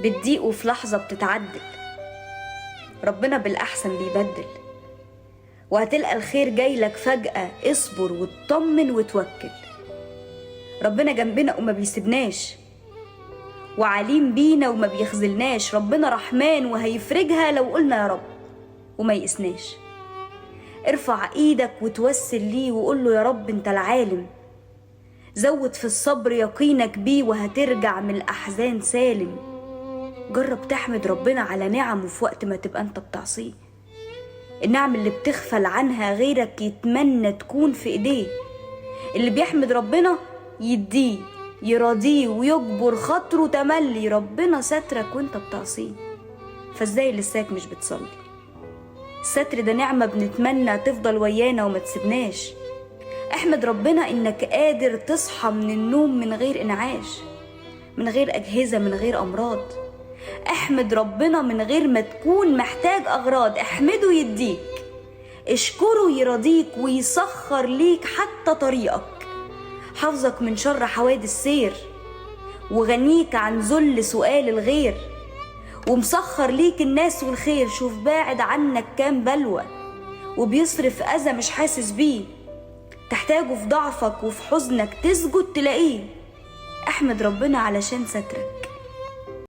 بتضيق وفي لحظة بتتعدل. ربنا بالأحسن بيبدل، وهتلقى الخير جايلك فجأة. اصبر واطمن وتوكل. ربنا جنبنا وما بيسيبناش، وعليم بينا وما بيخذلناش. ربنا رحمن وهيفرجها لو قلنا يا رب وما يقسناش. ارفع ايدك وتوسل ليه وقول له يا رب انت العالم. زود في الصبر يقينك بيه وهترجع من الأحزان سالم. جرب تحمد ربنا على نعمه في وقت ما تبقى انت بتعصيه. النعم اللي بتغفل عنها غيرك يتمنى تكون في ايديه. اللي بيحمد ربنا يديه يراضيه ويجبر خاطره تملي. ربنا سترك وانت بتعصيه، فازاي لساك مش بتصلي؟ الستر ده نعمة بنتمنى تفضل ويانا وما تسيبناش. احمد ربنا انك قادر تصحى من النوم من غير انعاش، من غير اجهزة، من غير امراض. احمد ربنا من غير ما تكون محتاج اغراض. احمده يديك، اشكره يرضيك ويسخر ليك حتى طريقك. حافظك من شر حوادث سير، وغنيك عن ذل سؤال الغير. ومسخر ليك الناس والخير. شوف باعد عنك كام بلوى، وبيصرف اذى مش حاسس بيه. تحتاجه في ضعفك وفي حزنك تسجد تلاقيه. احمد ربنا علشان سترك.